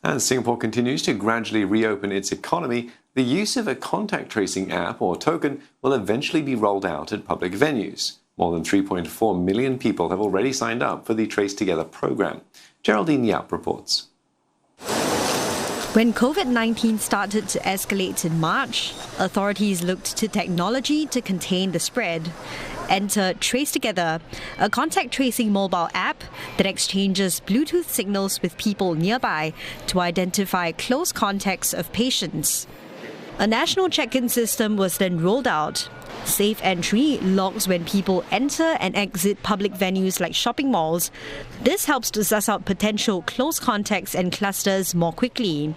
As Singapore continues to gradually reopen its economy, the use of a contact tracing app or token will eventually be rolled out at public venues. More than 3.4 million people have already signed up for the TraceTogether program. Geraldine Yap reports. When COVID-19 started to escalate in March, authorities looked to technology to contain the spread. Enter TraceTogether, a contact tracing mobile app that exchanges Bluetooth signals with people nearby to identify close contacts of patients. A national check-in system was then rolled out. Safe Entry logs when people enter and exit public venues like shopping malls. This helps to suss out potential close contacts and clusters more quickly.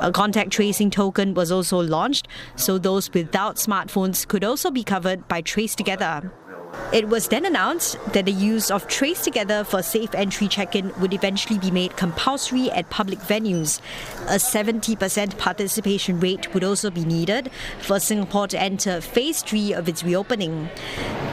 A contact tracing token was also launched, so those without smartphones could also be covered by TraceTogether. It was then announced that the use of TraceTogether for safe entry check-in would eventually be made compulsory at public venues. A 70% participation rate would also be needed for Singapore to enter phase 3 of its reopening.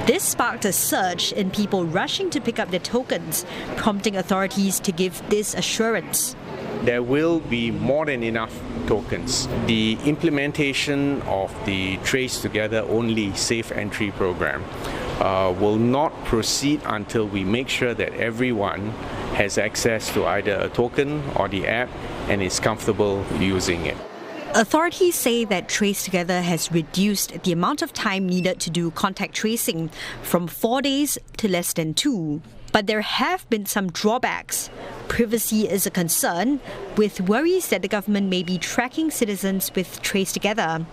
This sparked a surge in people rushing to pick up their tokens, prompting authorities to give this assurance. There will be more than enough tokens. The implementation of the TraceTogether only safe entry program will not proceed until we make sure that everyone has access to either a token or the app and is comfortable using it. Authorities say that TraceTogether has reduced the amount of time needed to do contact tracing from 4 days to less than 2. But there have been some drawbacks. Privacy is a concern, with worries that the government may be tracking citizens with TraceTogether.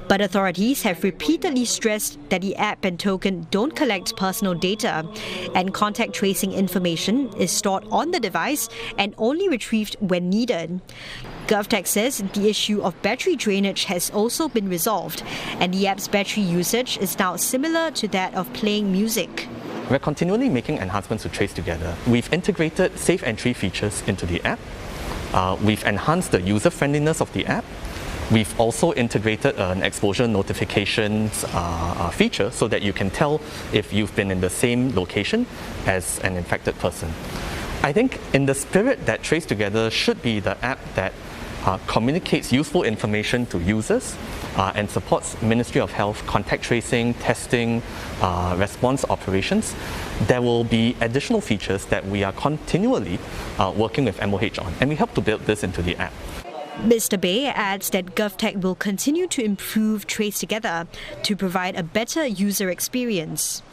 But authorities have repeatedly stressed that the app and token don't collect personal data, and contact tracing information is stored on the device and only retrieved when needed. GovTech says the issue of battery drainage has also been resolved, and the app's battery usage is now similar to that of playing music. We're continually making enhancements to TraceTogether. We've integrated safe entry features into the app. We've enhanced the user-friendliness of the app. We've also integrated an exposure notifications feature so that you can tell if you've been in the same location as an infected person. I think in the spirit that TraceTogether should be the app that communicates useful information to users and supports Ministry of Health contact tracing, testing, response operations, there will be additional features that we are continually working with MOH on, and we hope to build this into the app. Mr. Bay adds that GovTech will continue to improve TraceTogether to provide a better user experience.